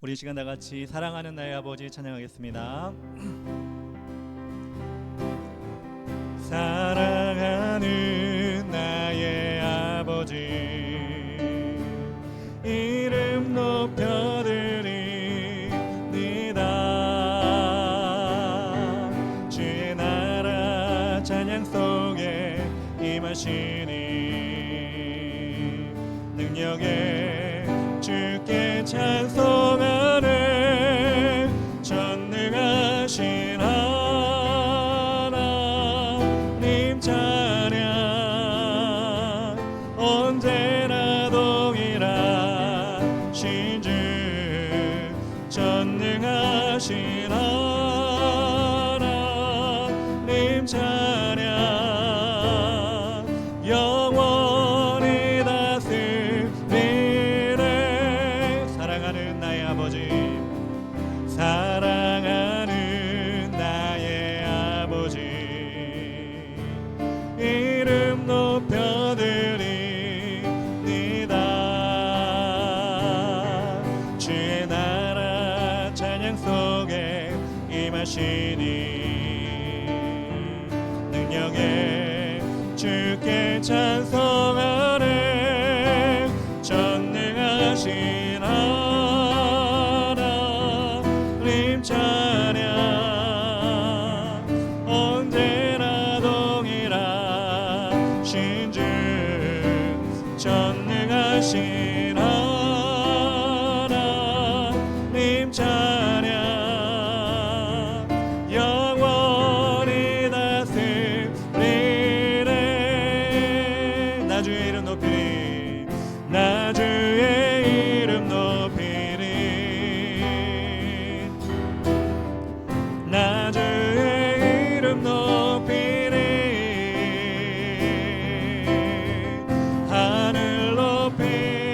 우리 시간 다 같이 사랑하는 나의 아버지 찬양하겠습니다. 사랑하는 나의 아버지 이름 높여드립니다. 주의 나라 찬양 속에 임하시니 능력에 주께 찬송하네. 전능하신 하나님 찬양 언제나 동일하신 주. 전능하신 하나님 찬양 영원히 다스리네. 사랑하는 나의 아버지 사랑하는 나의 아버지 이름 높여드립니다. 주의 나라 찬양 속에 임하시니 능력에 주께 찬송하네. 전능하신 하나님 찬양 언제나 동일하신 주. 전능하신 하나님 찬양 영원히 다스리네. 나 주의 이름 높이리. 나 주의 이름 높이리. 나 주의 이름 높이리. 하늘 높이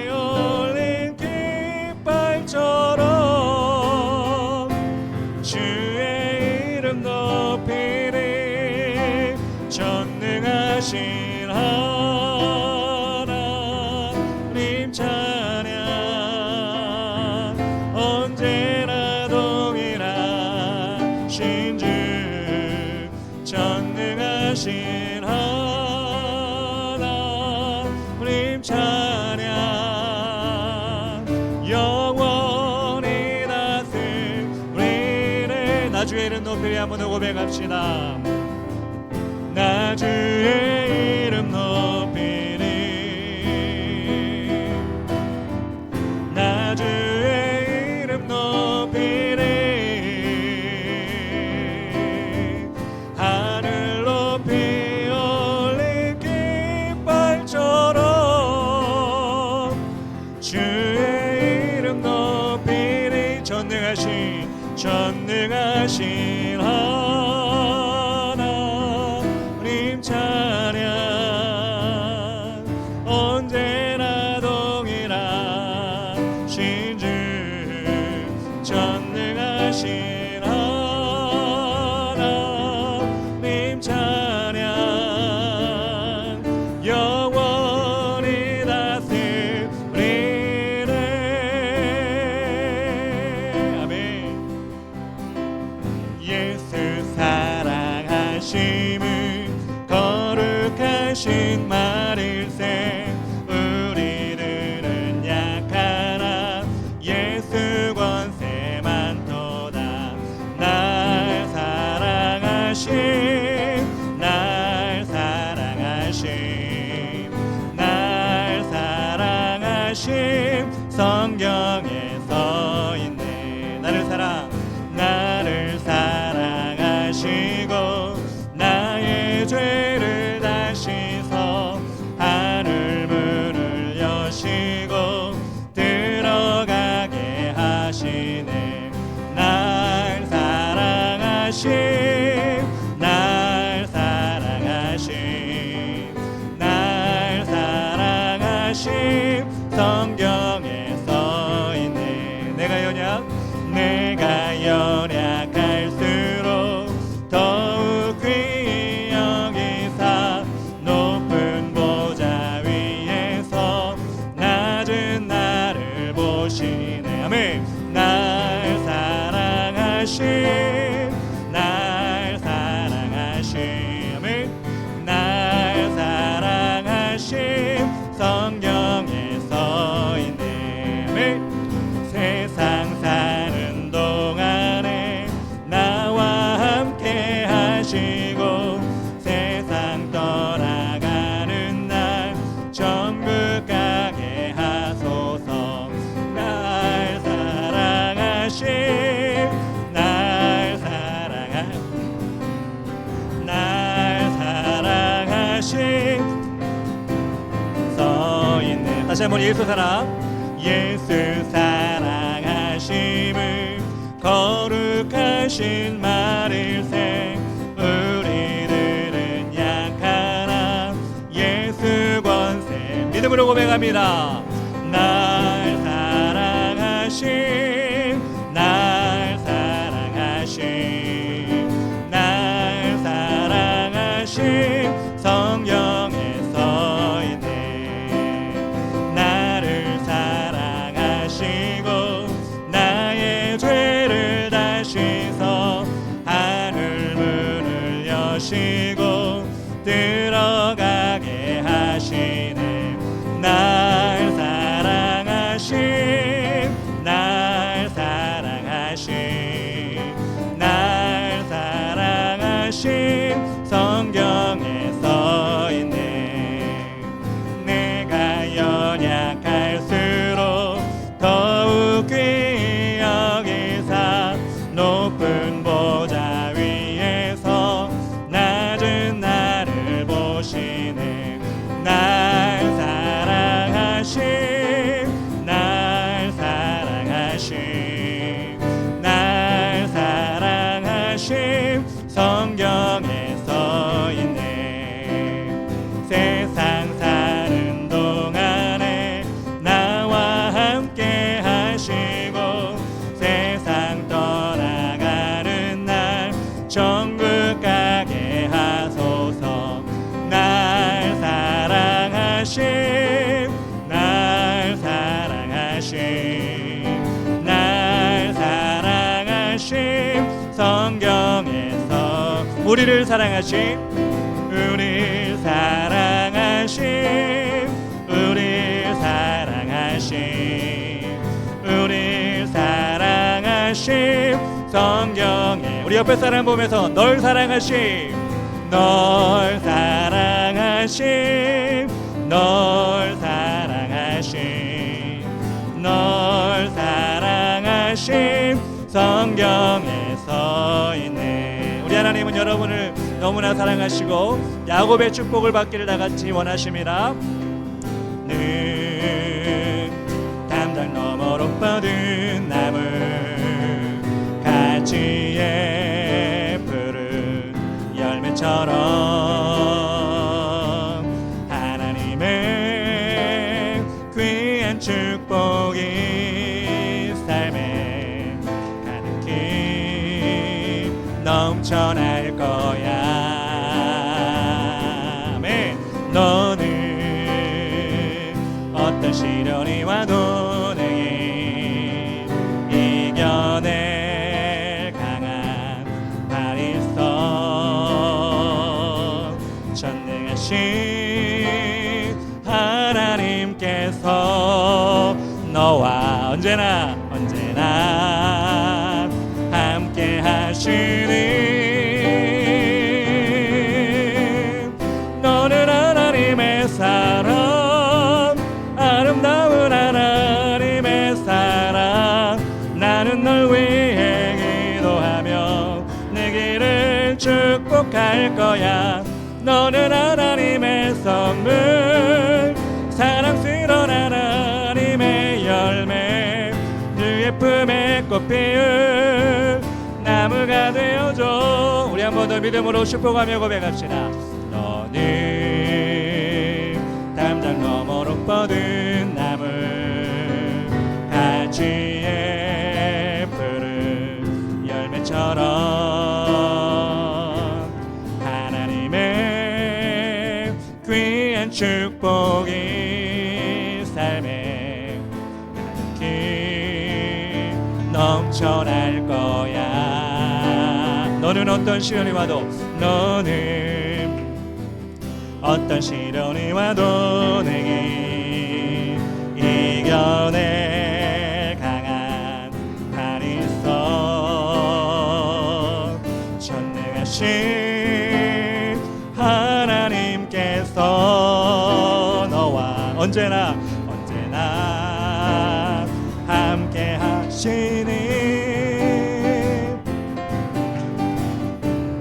올린 깃발처럼 주의 이름 높이리. 전능하신 하나님 찬양 언제나 동일하신 주. 전능하신 하나님 찬양 영원히 다스리네. 나 주의 이름 높이리. 한번 더 고백합시다. 나 주의 이름 높이리. 나 주의 이름 높이리. 하늘 높이 올린 깃발처럼 주의 이름 높이리. 전능하신 하나님 찬양 언제나 동일하신 주. 전능하신 하나님 찬양 영원히 다스리네. 아멘. 예수 사랑하심은 거룩하신 말일세. 우리들은 약하나 예수 권세 많도다. 날 사랑하심 날 사랑하심 날 사랑하심 성경에 써있네. 나를 사랑하시고 나의 죄를 다 씻어 하늘 문을 여시고 들어가게 하시네. 날 사랑하심 날 사랑하심 날 사랑하심 성경에 써있네. 내가 연약할수록 더욱 귀히 여기사 높은 보좌 위에서 낮은 나를 보시네. 아멘. 날 사랑하심 날 사랑하심 성경에 써있네. 세상 사는 동안에 나와 함께 하시고 세상 떠나가는 날 천국 가게 하소서. 날 사랑하심 날 사랑하심 써있네. 다시 한번 예수 사랑하심을 거룩하신 말일세. 우리들은 약하나 예수 권세 믿음으로 고백합니다. 날 사랑하심 날 사랑하심 날 사랑하심 성경에 써있네. 나를 사랑하시고 나의 죄를 다시서 하늘 문을 여시고 들어가게 하시네. 날 사랑하심 날 사랑하심 날 사랑하심 성경에 써있네. 내가 연약할수록 더욱 귀히 여기사 높은 보좌 위에서 낮은 나를 보시네. 날 사랑하심 날 사랑하심 날 사랑하심 성경에 써있네. 세상 사는 동안에 나와 함께 하시고 세상 떠나가는 날 천국 가게 하소서. 날 사랑하심 날 사랑하심 날 사랑하심 성경에서 우리를 사랑하심 우리 사랑하심 우리 사랑하심 우리 사랑하심 성경에 우리 옆에 사람 보면서 널 사랑하심 널 사랑하심 널 사랑하심 널 사랑하심 성경에 써있네. 우리 하나님은 여러분을 너무나 사랑하시고 야곱의 축복을 받기를 다같이 원하십니다. 늘 담장 너머로 뻗은 나물 가지에 푸른 열매처럼 하나님의 귀한 축복이 삶에 가득히 넘쳐날 거야. 아멘. 너는 어떤 시련이 와도 능히 이겨낼 강한 발 있어. 전능하신 하나님께서 너와 언제나 함께 하시니 너는 하나님의 사랑 아름다운 하나님의 사랑. 나는 널 위해 기도하며 내 길을 축복할 거야. 너는 하나님의 선물 사랑스러운 하나님의 열매 그의 품에 꽃 피울 나무가 되어줘. 우리 한 번 더 믿음으로 축복하며 고백합시다. 너는 담장 너머로 뻗은 나무 가지에 푸른 열매처럼 하나님의 귀한 축복이 삶에 가득히 넘쳐날 거야. 너는 어떤 시련이 와도 너는 어떤 시련이 와도 내게 이겨낼 강한 팔이 있어. 전능하신 하나님께서 너와 언제나 함께 하시니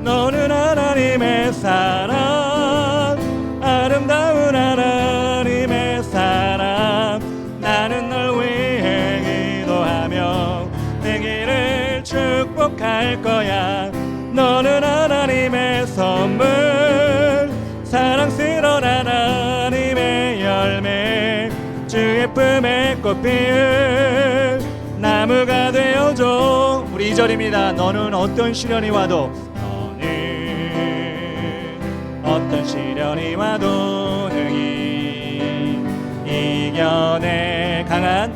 너는 하나님의 사람, 아름다운 하나님의 사람. 나는 널 위해 기도하며 내 길을 축복할 거야. 너는 하나님의 선물, 사랑스러운 하나님의 열매, 주 예쁨의 꽃피울 나무가 되어줘. 우리 2절입니다. 너는 어떤 시련이 와도 어떤 시련이 와도 능히 이겨내 강한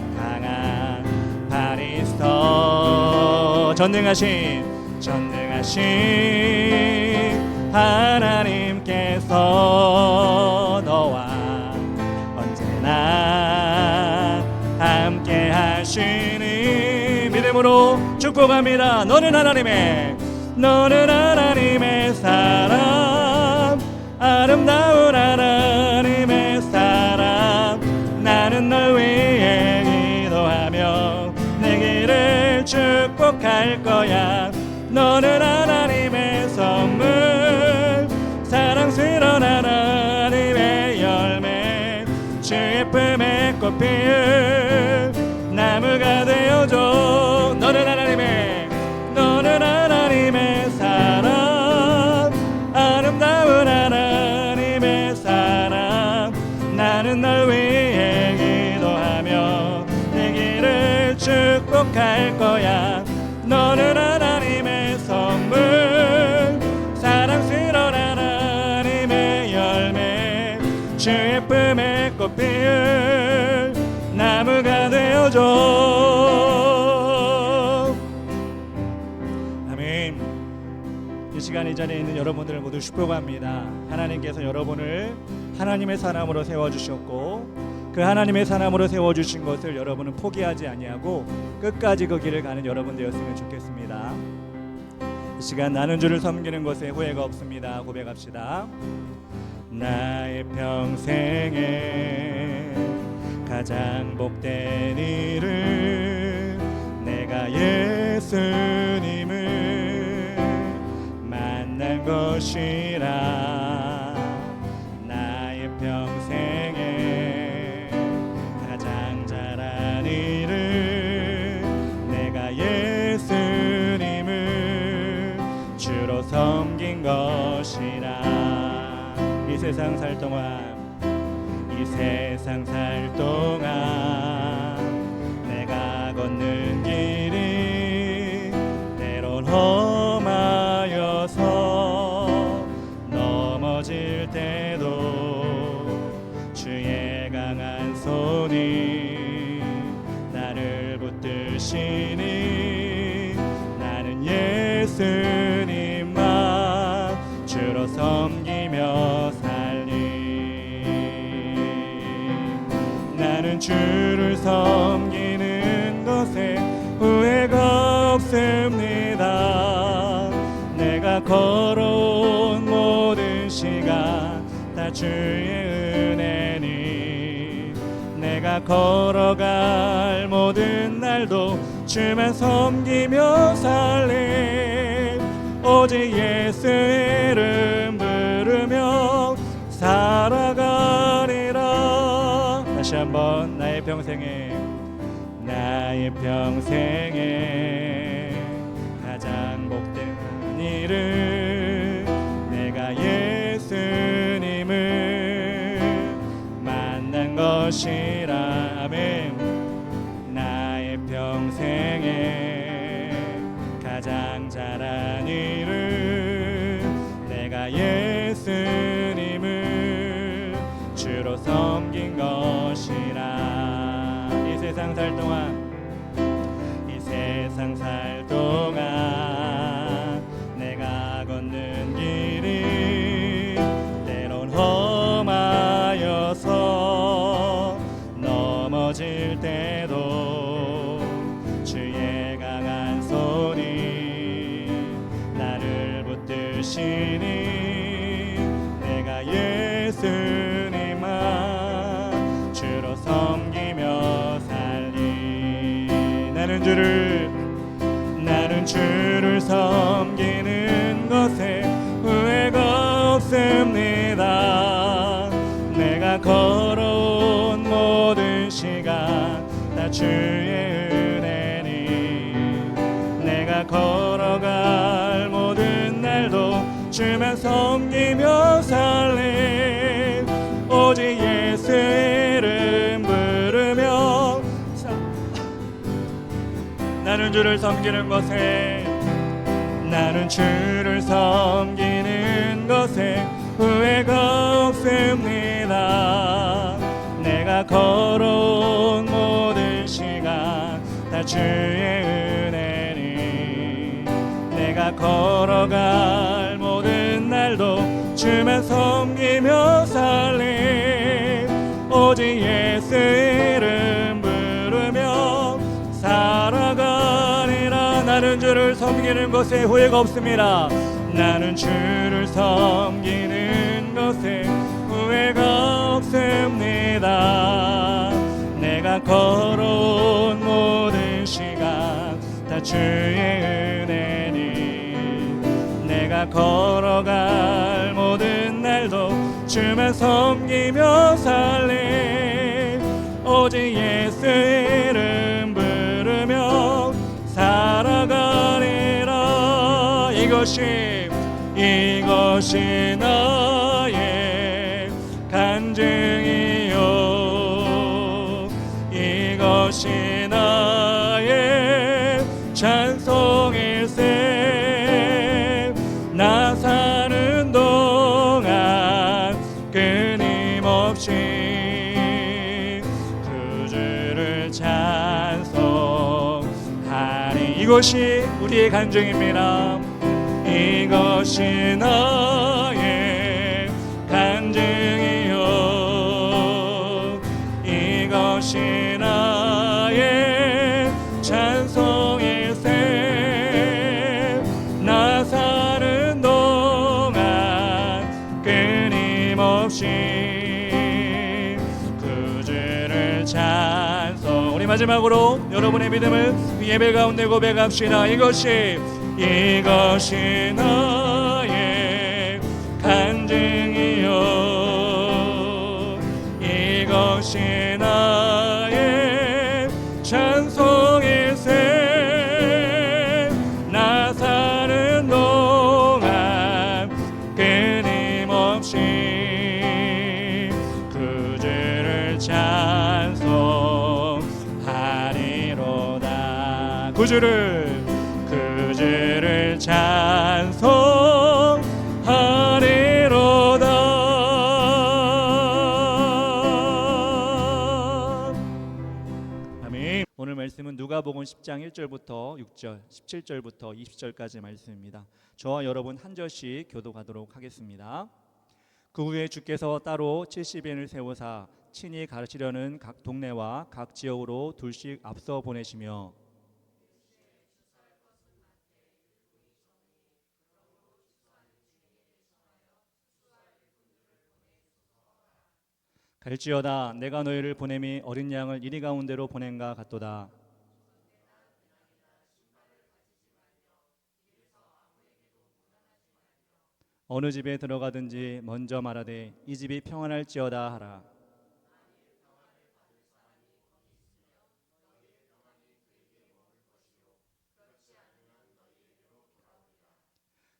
팔이 있어. 전능하신 하나님께서 너와 언제나 함께 하시니 믿음으로 축복합니다. 너는 하나님의 사람, 아름다운 하나님의 사람. 나는 널 위해 기도하며 내 길을 축복할 거야. 너는 하나님의 선물, 사랑스러운 하나님의 열매, 주 예쁨의 꽃피울 나무가 되어줘. 너는 하나님의 사람, 아름다운 하나님의 사람. 나는 널 위해 기도하며 내 길을 축복할 거야. 너는 하나님의 선물, 사랑스러운 하나님의 열매, 주 예쁨의 꽃피울 나무가 되어줘. 아멘. 이 시간 이 자리에 있는 여러분들을 모두 축복합니다. 하나님께서 여러분을 하나님의 사람으로 세워주셨고 그 하나님의 사람으로 세워주신 것을 여러분은 포기하지 아니하고 끝까지 그 길을 가는 여러분 되었으면 좋겠습니다. 이 시간 나는 주를 섬기는 것에 후회가 없습니다. 고백합시다. 나의 평생에 가장 복된 일은 내가 예수님을 만난 것이라. 나의 평생에 가장 잘한 일은 내가 예수님을 주로 섬긴 것이라. 이 세상 살 동안 내가 걷는 길이 때론 험하여서 넘어질 때도 주의 강한 손이 나를 붙드시니 나는 예수님만 주로 섬기며 살리. 나는 주를 섬기는 것에 후회가 없습니다. 내가 걸어온 모든 시간 다 주의 은혜니 내가 걸어갈 모든 날도 주만 섬기며 살리. 오직 예수 이름 부르며 살아가리라. 다시 한번 나의 평생에 가장 복된 일은 내가 예수님을 만난 것이라. 아멘. 나의 평생에 가장 잘한 일은 내가 예수님을 주로 섬긴 것이라. 이 세상 살 동안 내가 나는 주를 섬기는 것에 후회가 없습니다. 내가 걸어온 모든 시간 다 주의 은혜니 내가 걸어갈 모든 날도 주만 섬기며 살리 오직 예수 이름 부르며 나는 주를 섬기는 것에 나는 주를 섬기는 것에 후회가 없습니다. 내가 걸어온 모든 시간 다 주의 은혜니 내가 걸어갈 모든 날도 주만 섬기며 살리 오직 예수 이름 부르며 살아가리라. 나는 주를 섬기는 것에 후회가 없습니다. 나는 주를 섬기는 것에 후회가 없습니다. 내가 걸어온 모든 시간 다 주의 은혜니 내가 걸어갈 모든 날도 주만 섬기며 살리 오직 예수 이름 부르며 살아가리라. 이것이 나의 간증이요 이것이 나의 찬송일세. 나 사는 동안 끊임없이 그 주를 찬송하리. 이것이 우리의 간증입니다. 이것이 나의 간증이요 이것이 나의 찬송일세. 나 사는 동안 끊임없이 그 주를 찬송. 우리 마지막으로 여러분의 믿음을 예배 가운데 고백합시다. 이것이 나의 간증이요 이것이 나의 찬송일세. 나 사는 동안 끊임없이 그 주를 찬송하리로다. 그 주를 찬송하리로다. 아멘. 오늘 말씀은 누가복음 10장 1절부터 6절, 17절부터 20절까지 말씀입니다. 저와 여러분 한 절씩 교독하도록 하겠습니다. 그 후에 주께서 따로 70인을 세우사 친히 가르치려는 각 동네와 각 지역으로 둘씩 앞서 보내시며 갈지어다 내가 너희를 보냄이 어린 양을 이리 가운데로 보낸가 같도다. 어느 집에 들어가든지 먼저 말하되 이 집이 평안할지어다 하라.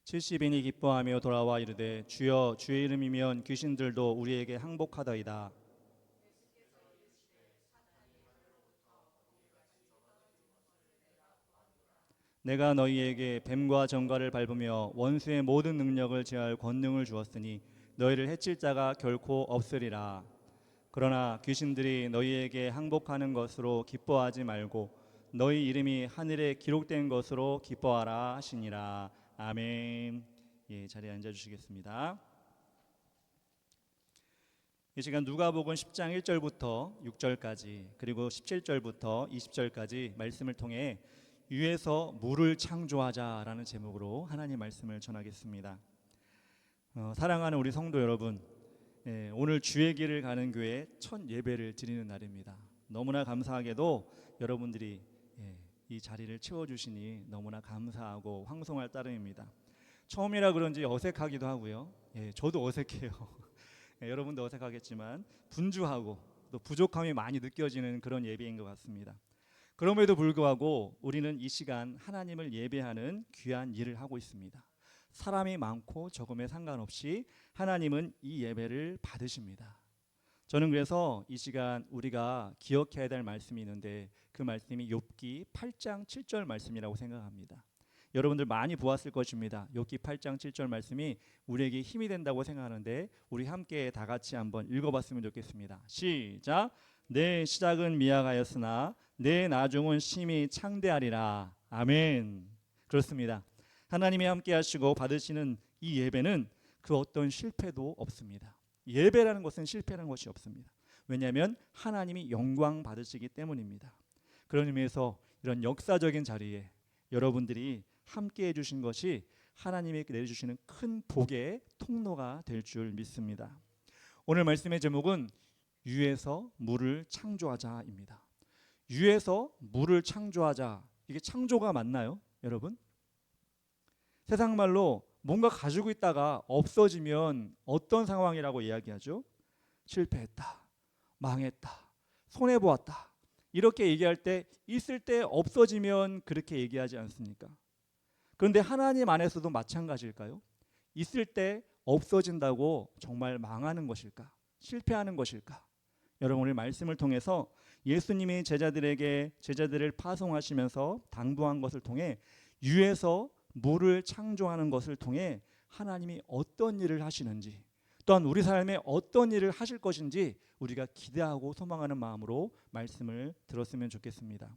칠십인이 기뻐하며 돌아와 이르되 주여 주의 이름이면 귀신들도 우리에게 항복하더이다. 내가 너희에게 뱀과 정갈을 밟으며 원수의 모든 능력을 제할 권능을 주었으니 너희를 해칠 자가 결코 없으리라. 그러나 귀신들이 너희에게 항복하는 것으로 기뻐하지 말고 너희 이름이 하늘에 기록된 것으로 기뻐하라 하시니라. 아멘. 예, 자리에 앉아 주시겠습니다. 이 시간 누가복음 10장 1절부터 6절까지 그리고 17절부터 20절까지 말씀을 통해 위에서 물을 창조하자라는 제목으로 하나님 말씀을 전하겠습니다. 사랑하는 우리 성도 여러분, 오늘 주의 길을 가는 교회 첫 예배를 드리는 날입니다. 너무나 감사하게도 여러분들이 이 자리를 채워주시니 너무나 감사하고 황송할 따름입니다. 처음이라 그런지 어색하기도 하고요. 예, 저도 어색해요. 예, 여러분도 어색하겠지만 분주하고 또 부족함이 많이 느껴지는 그런 예배인 것 같습니다. 그럼에도 불구하고 우리는 이 시간 하나님을 예배하는 귀한 일을 하고 있습니다. 사람이 많고 적음에 상관없이 하나님은 이 예배를 받으십니다. 저는 그래서 이 시간 우리가 기억해야 될 말씀이 있는데 그 말씀이 욥기 8장 7절 말씀이라고 생각합니다. 여러분들 많이 보았을 것입니다. 욥기 8장 7절 말씀이 우리에게 힘이 된다고 생각하는데 우리 함께 다 같이 한번 읽어봤으면 좋겠습니다. 시작. 내 시작은 미약하였으나 내 나중은 심히 창대하리라. 아멘. 그렇습니다. 하나님이 함께 하시고 받으시는 이 예배는 그 어떤 실패도 없습니다. 예배라는 것은 실패라는 것이 없습니다. 왜냐하면 하나님이 영광 받으시기 때문입니다. 그런 의미에서 이런 역사적인 자리에 여러분들이 함께 해주신 것이 하나님이 내려주시는 큰 복의 통로가 될 줄 믿습니다. 오늘 말씀의 제목은 유에서 물을 창조하자입니다. 유에서 물을 창조하자. 이게 창조가 맞나요, 여러분? 세상 말로 뭔가 가지고 있다가 없어지면 어떤 상황이라고 이야기하죠? 실패했다, 망했다, 손해보았다. 이렇게 얘기할 때 있을 때 없어지면 그렇게 얘기하지 않습니까? 그런데 하나님 안에서도 마찬가지일까요? 있을 때 없어진다고 정말 망하는 것일까? 실패하는 것일까? 여러분 오늘 말씀을 통해서 예수님이 제자들을 파송하시면서 당부한 것을 통해 유에서 물을 창조하는 것을 통해 하나님이 어떤 일을 하시는지 또한 우리 삶에 어떤 일을 하실 것인지 우리가 기대하고 소망하는 마음으로 말씀을 들었으면 좋겠습니다.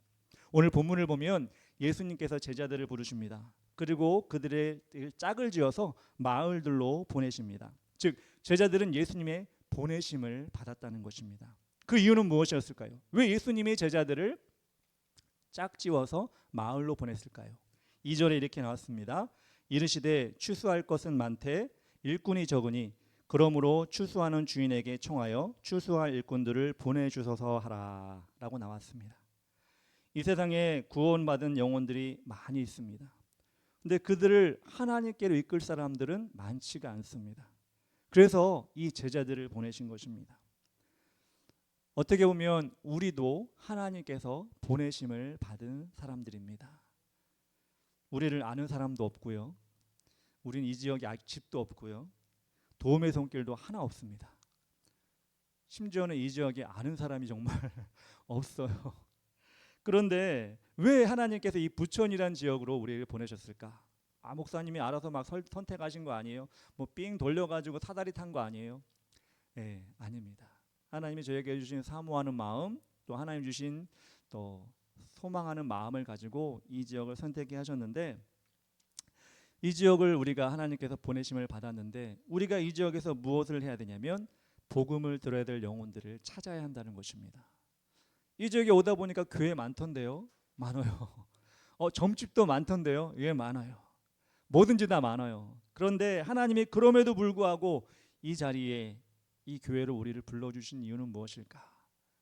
오늘 본문을 보면 예수님께서 제자들을 부르십니다. 그리고 그들의 짝을 지어서 마을들로 보내십니다. 즉 제자들은 예수님의 보내심을 받았다는 것입니다. 그 이유는 무엇이었을까요? 왜 예수님이 제자들을 짝지어서 마을로 보냈을까요? 2절에 이렇게 나왔습니다. 이르시되 추수할 것은 많되 일꾼이 적으니 그러므로 추수하는 주인에게 청하여 추수할 일꾼들을 보내주소서 하라 라고 나왔습니다. 이 세상에 구원받은 영혼들이 많이 있습니다. 근데 그들을 하나님께로 이끌 사람들은 많지가 않습니다. 그래서 이 제자들을 보내신 것입니다. 어떻게 보면 우리도 하나님께서 보내심을 받은 사람들입니다. 우리를 아는 사람도 없고요. 우린 이 지역에 아직 집도 없고요. 도움의 손길도 하나 없습니다. 심지어는 이 지역에 아는 사람이 정말 없어요. 그런데 왜 하나님께서 이 부천이라는 지역으로 우리를 보내셨을까? 목사님이 알아서 막 선택하신 거 아니에요? 뭐 삥 돌려가지고 사다리 탄 거 아니에요? 네, 아닙니다. 하나님이 저에게 주신 사모하는 마음, 또 하나님 주신 또 소망하는 마음을 가지고 이 지역을 선택해 하셨는데 이 지역을 우리가 하나님께서 보내심을 받았는데 우리가 이 지역에서 무엇을 해야 되냐면 복음을 들어야 될 영혼들을 찾아야 한다는 것입니다. 이 지역에 오다 보니까 교회 많던데요. 많아요. 점집도 많던데요. 예, 많아요. 뭐든지 다 많아요. 그런데 하나님이 그럼에도 불구하고 이 자리에 이 교회로 우리를 불러주신 이유는 무엇일까?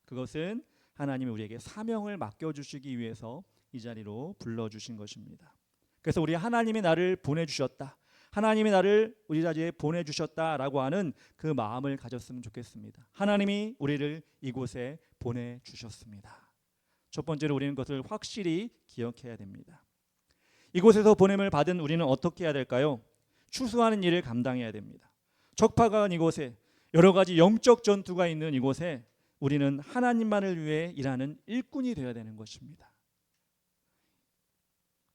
그것은 하나님이 우리에게 사명을 맡겨주시기 위해서 이 자리로 불러주신 것입니다. 그래서 우리 하나님이 나를 보내주셨다. 하나님이 나를 우리 자리에 보내주셨다라고 하는 그 마음을 가졌으면 좋겠습니다. 하나님이 우리를 이곳에 보내주셨습니다. 첫 번째로 우리는 그것을 확실히 기억해야 됩니다. 이곳에서 보냄을 받은 우리는 어떻게 해야 될까요? 추수하는 일을 감당해야 됩니다. 적파가 이곳에 여러 가지 영적 전투가 있는 이곳에 우리는 하나님만을 위해 일하는 일꾼이 되어야 되는 것입니다.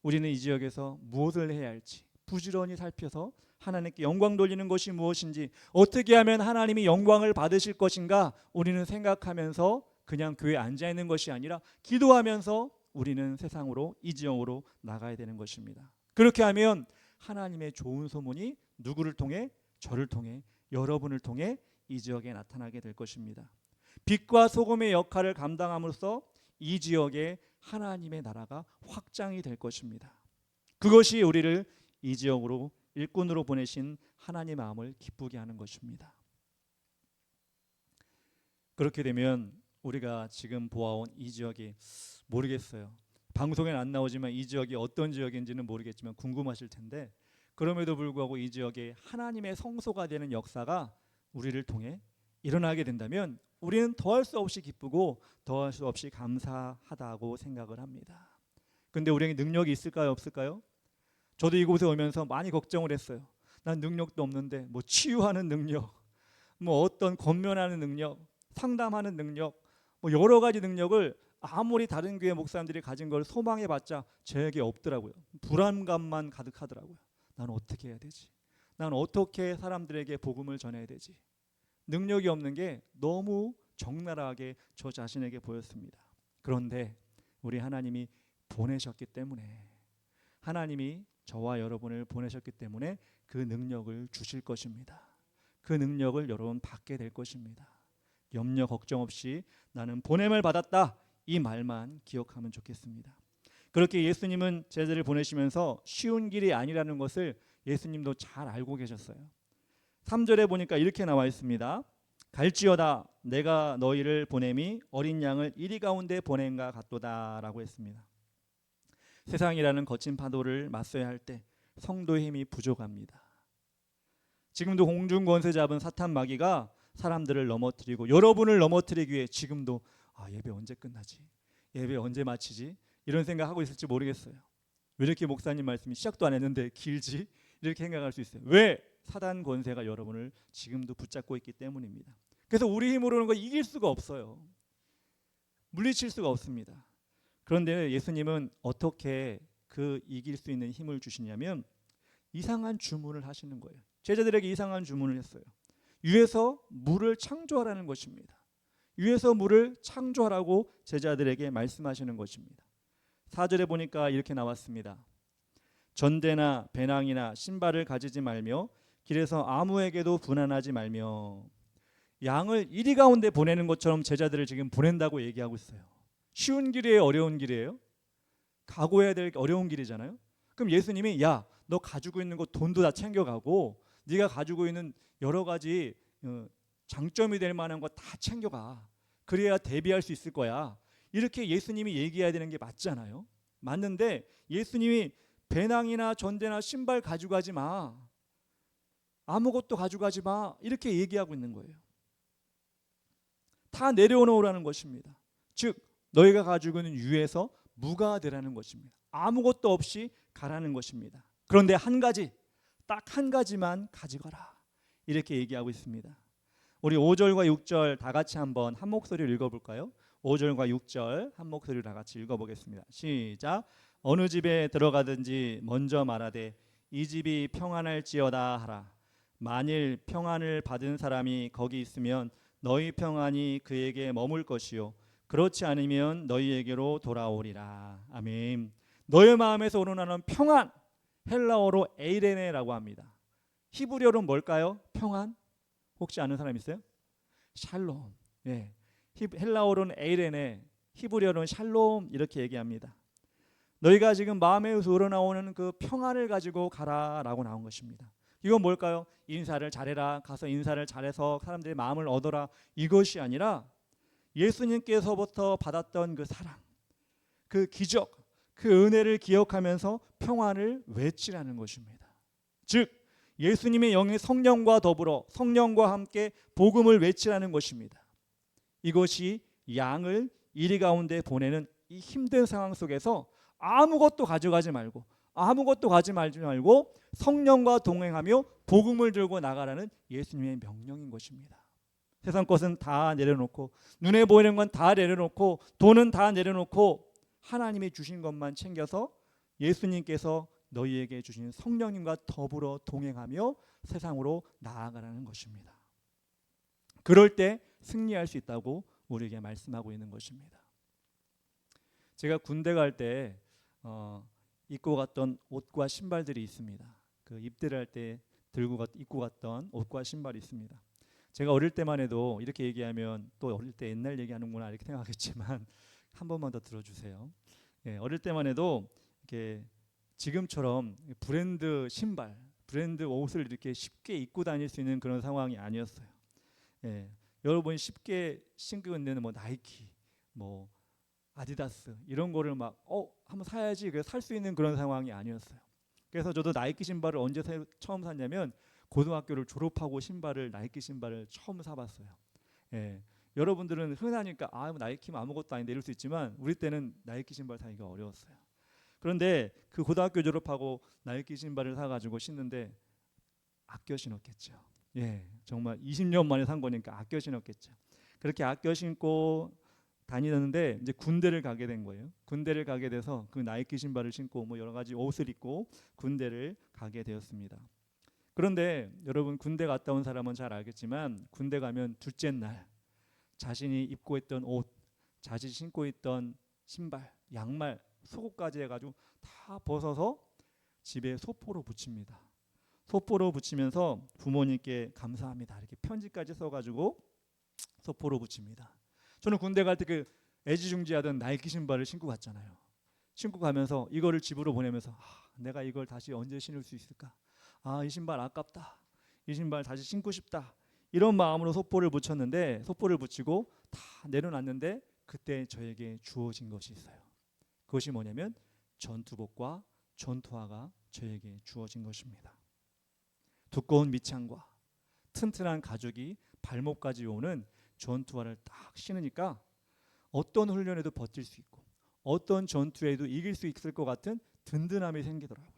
우리는 이 지역에서 무엇을 해야 할지 부지런히 살펴서 하나님께 영광 돌리는 것이 무엇인지 어떻게 하면 하나님이 영광을 받으실 것인가 우리는 생각하면서 그냥 교회에 앉아있는 것이 아니라 기도하면서 우리는 세상으로 이 지역으로 나가야 되는 것입니다. 그렇게 하면 하나님의 좋은 소문이 누구를 통해? 저를 통해 여러분을 통해 이 지역에 나타나게 될 것입니다. 빛과 소금의 역할을 감당함으로써 이 지역에 하나님의 나라가 확장이 될 것입니다. 그것이 우리를 이 지역으로 일꾼으로 보내신 하나님의 마음을 기쁘게 하는 것입니다. 그렇게 되면 우리가 지금 보아온 이 지역이 모르겠어요. 방송에는 안 나오지만 이 지역이 어떤 지역인지는 모르겠지만 궁금하실 텐데, 그럼에도 불구하고 이 지역에 하나님의 성소가 되는 역사가 우리를 통해 일어나게 된다면 우리는 더할 수 없이 기쁘고 더할 수 없이 감사하다고 생각을 합니다. 근데 우리에게 능력이 있을까요, 없을까요? 저도 이곳에 오면서 많이 걱정을 했어요. 난 능력도 없는데 뭐 치유하는 능력, 뭐 어떤 권면하는 능력, 상담하는 능력, 뭐 여러 가지 능력을 아무리 다른 교회 목사님들이 가진 걸 소망해봤자 저에게 없더라고요. 불안감만 가득하더라고요. 난 어떻게 해야 되지? 난 어떻게 사람들에게 복음을 전해야 되지? 능력이 없는 게 너무 적나라하게 저 자신에게 보였습니다. 그런데 우리 하나님이 보내셨기 때문에, 하나님이 저와 여러분을 보내셨기 때문에 그 능력을 주실 것입니다. 그 능력을 여러분 받게 될 것입니다. 염려 걱정 없이 나는 보냄을 받았다, 이 말만 기억하면 좋겠습니다. 그렇게 예수님은 제자를 보내시면서 쉬운 길이 아니라는 것을 예수님도 잘 알고 계셨어요. 3절에 보니까 이렇게 나와 있습니다. 갈지어다 내가 너희를 보냄이 어린 양을 이리 가운데 보냄과 같도다 라고 했습니다. 세상이라는 거친 파도를 맞서야 할 때 성도의 힘이 부족합니다. 지금도 공중 권세 잡은 사탄 마귀가 사람들을 넘어뜨리고 여러분을 넘어뜨리기 위해 지금도 예배 언제 끝나지? 예배 언제 마치지? 이런 생각하고 있을지 모르겠어요. 왜 이렇게 목사님 말씀이 시작도 안 했는데 길지? 이렇게 생각할 수 있어요. 왜? 사단 권세가 여러분을 지금도 붙잡고 있기 때문입니다. 그래서 우리 힘으로는 거 이길 수가 없어요. 물리칠 수가 없습니다. 그런데 예수님은 어떻게 그 이길 수 있는 힘을 주시냐면 이상한 주문을 하시는 거예요. 제자들에게 이상한 주문을 했어요. 위에서 물을 창조하라는 것입니다. 위에서 물을 창조하라고 제자들에게 말씀하시는 것입니다. 4절에 보니까 이렇게 나왔습니다. 전대나 배낭이나 신발을 가지지 말며 길에서 아무에게도 분한하지 말며. 양을 이리 가운데 보내는 것처럼 제자들을 지금 보낸다고 얘기하고 있어요. 쉬운 길이에요, 어려운 길이에요? 각오해야 될 어려운 길이잖아요. 그럼 예수님이 너 가지고 있는 거 돈도 다 챙겨가고 네가 가지고 있는 여러 가지 장점이 될 만한 거 다 챙겨가. 그래야 대비할 수 있을 거야. 이렇게 예수님이 얘기해야 되는 게 맞잖아요. 맞는데 예수님이 배낭이나 전대나 신발 가져가지 마, 아무것도 가져가지 마, 이렇게 얘기하고 있는 거예요. 다 내려놓으라는 것입니다. 즉 너희가 가지고 있는 유에서 무가 되라는 것입니다. 아무것도 없이 가라는 것입니다. 그런데 한 가지, 딱 한 가지만 가져가라, 이렇게 얘기하고 있습니다. 우리 5절과 6절 다 같이 한번 한 목소리로 읽어볼까요? 5절과 6절 한 목소리로 다 같이 읽어보겠습니다. 시작. 어느 집에 들어가든지 먼저 말하되 이 집이 평안할지어다 하라. 만일 평안을 받은 사람이 거기 있으면 너희 평안이 그에게 머물 것이요 그렇지 않으면 너희에게로 돌아오리라. 아멘. 너의 마음에서 우러나는 평안, 헬라어로 에이레네라고 합니다. 히브리어로는 뭘까요? 평안? 혹시 아는 사람 있어요? 샬롬. 예. 헬라어로는 에이레네, 히브리어로는 샬롬, 이렇게 얘기합니다. 너희가 지금 마음에서 우러나오는 그 평안을 가지고 가라라고 나온 것입니다. 이건 뭘까요? 인사를 잘해라, 가서 인사를 잘해서 사람들의 마음을 얻어라, 이것이 아니라 예수님께서부터 받았던 그 사랑, 그 기적, 그 은혜를 기억하면서 평안을 외치라는 것입니다. 즉 예수님의 영의 성령과 더불어 성령과 함께 복음을 외치라는 것입니다. 이것이 양을 이리 가운데 보내는 이 힘든 상황 속에서 아무것도 가져가지 말고 성령과 동행하며 복음을 들고 나가라는 예수님의 명령인 것입니다. 세상 것은 다 내려놓고, 눈에 보이는 건 다 내려놓고, 돈은 다 내려놓고 하나님이 주신 것만 챙겨서 예수님께서 너희에게 주신 성령님과 더불어 동행하며 세상으로 나아가라는 것입니다. 그럴 때 승리할 수 있다고 우리에게 말씀하고 있는 것입니다. 제가 군대 갈 때 입고 갔던 옷과 신발들이 있습니다. 그 입대를 할 때 입고 갔던 옷과 신발이 있습니다. 제가 어릴 때만 해도 이렇게 얘기하면 또 어릴 때 옛날 얘기하는구나 이렇게 생각하겠지만 한 번만 더 들어주세요. 예, 어릴 때만 해도 이렇게 지금처럼 브랜드 신발, 브랜드 옷을 이렇게 쉽게 입고 다닐 수 있는 그런 상황이 아니었어요. 예, 여러분이 쉽게 신고 있는 나이키, 아디다스 이런 거를 막 한번 사야지 그래서 살 수 있는 그런 상황이 아니었어요. 그래서 저도 나이키 신발을 언제 처음 샀냐면 고등학교를 졸업하고 나이키 신발을 처음 사봤어요. 예. 여러분들은 흔하니까 뭐 나이키면 아무것도 아닌데 이럴 수 있지만 우리 때는 나이키 신발 사기가 어려웠어요. 그런데 그 고등학교 졸업하고 나이키 신발을 사가지고 신는데 아껴 신었겠죠. 예, 정말 20년 만에 산 거니까 아껴 신었겠죠. 그렇게 아껴 신고 다니는데 이제 군대를 가게 된 거예요. 군대를 가게 돼서 그 나이키 신발을 신고 뭐 여러 가지 옷을 입고 군대를 가게 되었습니다. 그런데 여러분 군대 갔다 온 사람은 잘 알겠지만 군대 가면 둘째 날 자신이 입고 있던 옷, 자신이 신고 있던 신발, 양말, 속옷까지 해가지고 다 벗어서 집에 소포로 붙입니다. 소포로 붙이면서 부모님께 감사합니다 이렇게 편지까지 써가지고 소포로 붙입니다. 저는 군대 갈 때 그 애지중지하던 나이키 신발을 신고 갔잖아요. 신고 가면서 이거를 집으로 보내면서 내가 이걸 다시 언제 신을 수 있을까? 이 신발 아깝다. 이 신발 다시 신고 싶다. 이런 마음으로 소포를 붙였는데 소포를 붙이고 다 내려놨는데 그때 저에게 주어진 것이 있어요. 그것이 뭐냐면 전투복과 전투화가 저에게 주어진 것입니다. 두꺼운 밑창과 튼튼한 가죽이 발목까지 오는 전투화를 딱 신으니까 어떤 훈련에도 버틸 수 있고 어떤 전투에도 이길 수 있을 것 같은 든든함이 생기더라고요.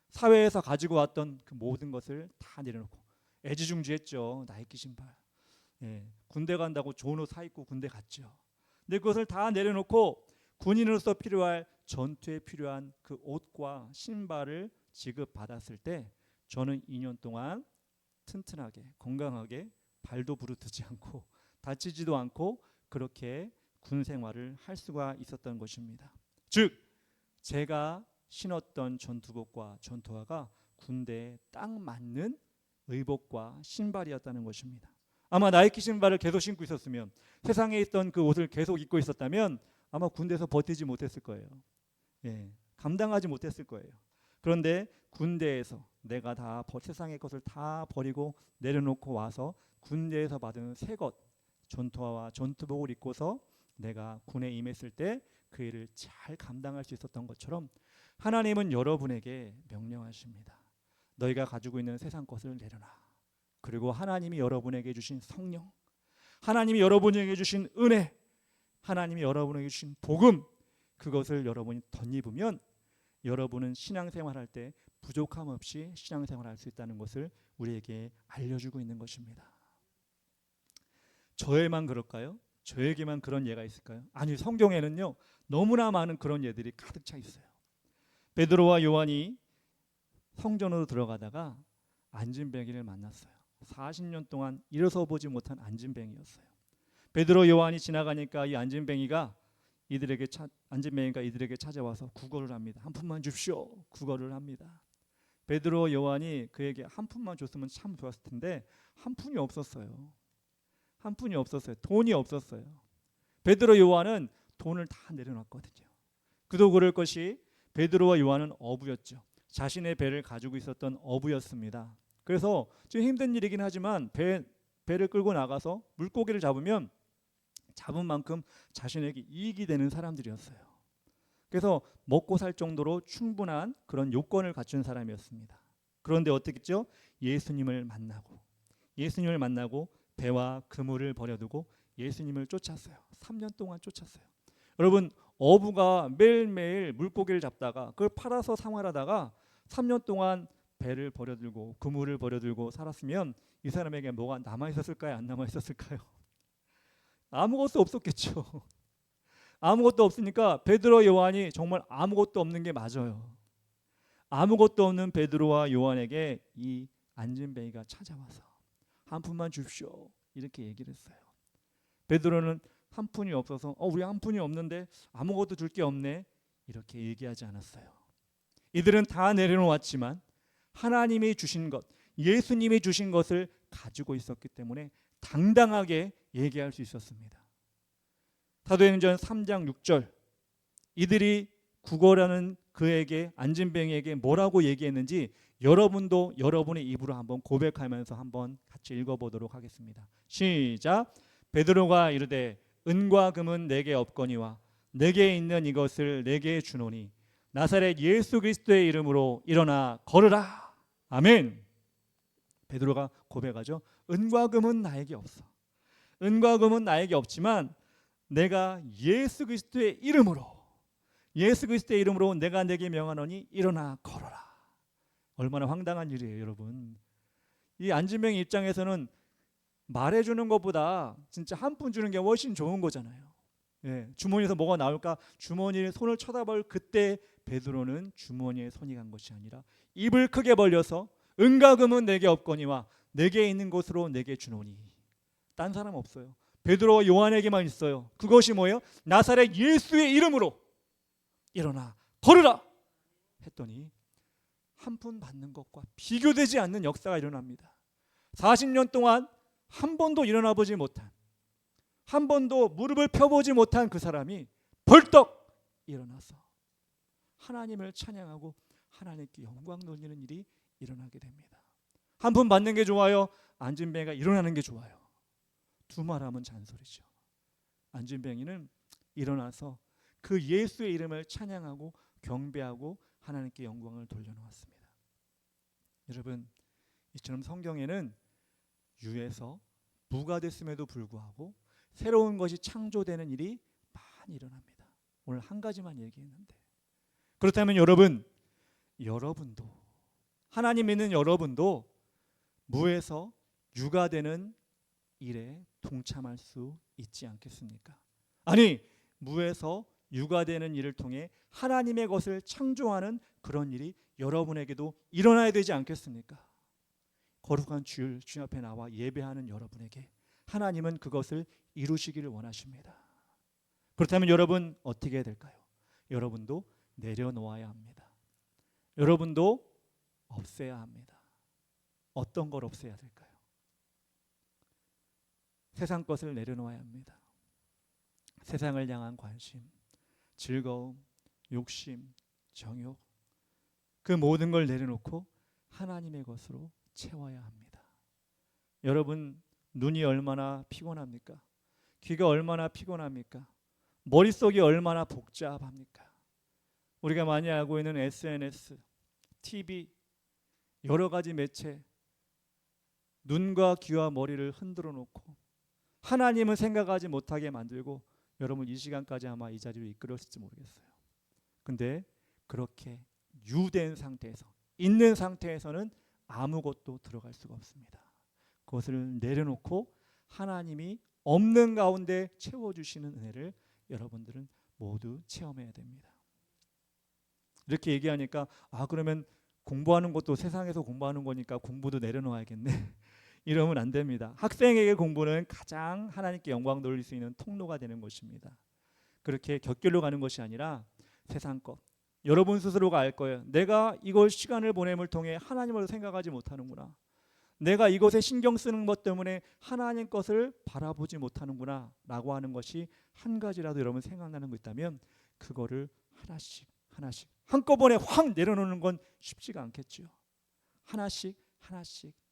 사회에서 가지고 왔던 그 모든 것을 다 내려놓고 애지중지했죠. 나이키 신발. 예, 군대 간다고 좋은 옷 사 입고 군대 갔죠. 근데 그것을 다 내려놓고 군인으로서 필요할 전투에 필요한 그 옷과 신발을 지급받았을 때 저는 2년 동안 튼튼하게 건강하게 발도 부르트지 않고 다치지도 않고 그렇게 군 생활을 할 수가 있었던 것입니다. 즉 제가 신었던 전투복과 전투화가 군대에 딱 맞는 의복과 신발이었다는 것입니다. 아마 나이키 신발을 계속 신고 있었으면 세상에 있던 그 옷을 계속 입고 있었다면 아마 군대에서 버티지 못했을 거예요. 예, 감당하지 못했을 거예요. 그런데 군대에서 내가 다 세상의 것을 다 버리고 내려놓고 와서 군대에서 받은 새 것 전투화와 전투복을 입고서 내가 군에 임했을 때 그 일을 잘 감당할 수 있었던 것처럼 하나님은 여러분에게 명령하십니다. 너희가 가지고 있는 세상 것을 내려놔. 그리고 하나님이 여러분에게 주신 성령, 하나님이 여러분에게 주신 은혜, 하나님이 여러분에게 주신 복음, 그것을 여러분이 덧입으면 여러분은 신앙생활할 때 부족함 없이 신앙생활할 수 있다는 것을 우리에게 알려주고 있는 것입니다. 저에만 그럴까요? 저에게만 그런 예가 있을까요? 아니, 성경에는요 너무나 많은 그런 예들이 가득 차 있어요. 베드로와 요한이 성전으로 들어가다가 안진뱅이를 만났어요. 40년 동안 일어서 보지 못한 안진뱅이였어요. 베드로 요한이 지나가니까 이 안진뱅이가 이들에게 찾아와서 구걸을 합니다. 한 푼만 줍시오. 구걸을 합니다. 베드로 요한이 그에게 한 푼만 줬으면 참 좋았을 텐데 한 푼이 없었어요. 한 푼이 없었어요. 돈이 없었어요. 베드로 요한은 돈을 다 내려놨거든요. 그도 그럴 것이 베드로와 요한은 어부였죠. 자신의 배를 가지고 있었던 어부였습니다. 그래서 좀 힘든 일이긴 하지만 배를 끌고 나가서 물고기를 잡으면 잡은 만큼 자신에게 이익이 되는 사람들이었어요. 그래서 먹고 살 정도로 충분한 그런 요건을 갖춘 사람이었습니다. 그런데 어떻게 했죠? 예수님을 만나고 배와 그물을 버려두고 예수님을 쫓았어요. 3년 동안 쫓았어요. 여러분, 어부가 매일매일 물고기를 잡다가 그걸 팔아서 생활하다가 3년 동안 배를 버려들고 그물을 버려들고 살았으면 이 사람에게 뭐가 남아있었을까요? 안 남아있었을까요? 아무것도 없었겠죠. 아무것도 없으니까 베드로 요한이 정말 아무것도 없는 게 맞아요. 아무것도 없는 베드로와 요한에게 이 안진뱅이가 찾아와서 한 푼만 줍시오 이렇게 얘기를 했어요. 베드로는 한 푼이 없어서 우리 한 푼이 없는데 아무것도 줄 게 없네 이렇게 얘기하지 않았어요. 이들은 다 내려놓았지만 하나님이 주신 것, 예수님이 주신 것을 가지고 있었기 때문에 당당하게 얘기할 수 있었습니다. 사도행전 3장 6절 이들이 구걸하는 그에게 안진뱅이에게 뭐라고 얘기했는지 여러분도 여러분의 입으로 한번 고백하면서 한번 같이 읽어보도록 하겠습니다. 시작. 베드로가 이르되 은과 금은 내게 없거니와 내게 있는 이것을 내게 주노니 나사렛 예수 그리스도의 이름으로 일어나 걸으라. 아멘. 베드로가 고백하죠. 은과 금은 나에게 없어. 은과 금은 나에게 없지만 내가 예수 그리스도의 이름으로 내가 내게 명하노니 일어나 걸어라. 얼마나 황당한 일이에요, 여러분. 이 안진뱅이 입장에서는 말해주는 것보다 진짜 한 푼 주는 게 훨씬 좋은 거잖아요. 예, 주머니에서 뭐가 나올까 주머니에 손을 쳐다볼 그때 베드로는 주머니에 손이 간 것이 아니라 입을 크게 벌려서 은과 금은 내게 없거니와 내게 있는 것으로 내게 주노니. 딴 사람 없어요. 베드로와 요한에게만 있어요. 그것이 뭐예요? 나사렛 예수의 이름으로 일어나 걸으라 했더니 한 푼 받는 것과 비교되지 않는 역사가 일어납니다. 40년 동안 한 번도 일어나 보지 못한, 한 번도 무릎을 펴보지 못한 그 사람이 벌떡 일어나서 하나님을 찬양하고 하나님께 영광 돌리는 일이 일어나게 됩니다. 한 푼 받는 게 좋아요? 안진뱅이가 일어나는 게 좋아요? 두 말하면 잔소리죠. 안진뱅이는 일어나서 그 예수의 이름을 찬양하고 경배하고 하나님께 영광을 돌려놓았습니다. 여러분, 이처럼 성경에는 유에서 무가 됐음에도 불구하고 새로운 것이 창조되는 일이 많이 일어납니다. 오늘 한 가지만 얘기했는데, 그렇다면 여러분도 하나님 믿는 여러분도 무에서 유가 되는 일에 동참할 수 있지 않겠습니까? 아니, 무에서 유가 되는 일을 통해 하나님의 것을 창조하는 그런 일이 여러분에게도 일어나야 되지 않겠습니까? 거룩한 주 앞에 나와 예배하는 여러분에게 하나님은 그것을 이루시기를 원하십니다. 그렇다면 여러분 어떻게 해야 될까요? 여러분도 내려놓아야 합니다. 여러분도 없애야 합니다. 어떤 걸 없애야 될까요? 세상 것을 내려놓아야 합니다. 세상을 향한 관심, 즐거움, 욕심, 정욕, 그 모든 걸 내려놓고 하나님의 것으로 채워야 합니다. 여러분, 눈이 얼마나 피곤합니까? 귀가 얼마나 피곤합니까? 머릿속이 얼마나 복잡합니까? 우리가 많이 알고 있는 SNS, TV, 여러 가지 매체, 눈과 귀와 머리를 흔들어 놓고 하나님은 생각하지 못하게 만들고 여러분 이 시간까지 아마 이 자리로 이끌었을지 모르겠어요. 근데 그렇게 유된 상태에서, 있는 상태에서는 아무것도 들어갈 수가 없습니다. 그것을 내려놓고 하나님이 없는 가운데 채워주시는 은혜를 여러분들은 모두 체험해야 됩니다. 이렇게 얘기하니까 그러면 공부하는 것도 세상에서 공부하는 거니까 공부도 내려놓아야겠네 이러면 안 됩니다. 학생에게 공부는 가장 하나님께 영광 돌릴 수 있는 통로가 되는 것입니다. 그렇게 곁길로 가는 것이 아니라 세상 것, 여러분 스스로가 알 거예요. 내가 이걸 시간을 보냄을 통해 하나님을 생각하지 못하는구나. 내가 이것에 신경 쓰는 것 때문에 하나님 것을 바라보지 못하는구나 라고 하는 것이 한 가지라도 여러분 생각나는 거 있다면 그거를 하나씩 한꺼번에 확 내려놓는 건 쉽지가 않겠죠. 하나씩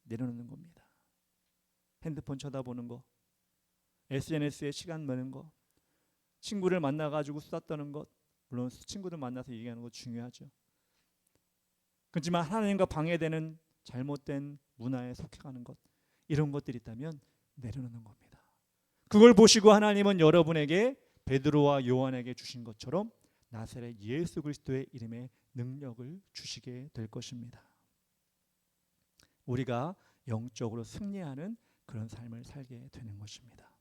내려놓는 겁니다. 핸드폰 쳐다보는 거, SNS에 시간 보내는 거, 친구를 만나가지고 수다 떠는 것, 물론 친구들 만나서 얘기하는 거 중요하죠. 그렇지만 하나님과 방해되는 잘못된 문화에 속해가는 것, 이런 것들이 있다면 내려놓는 겁니다. 그걸 보시고 하나님은 여러분에게 베드로와 요한에게 주신 것처럼 나사렛 예수 그리스도의 이름의 능력을 주시게 될 것입니다. 우리가 영적으로 승리하는 그런 삶을 살게 되는 것입니다.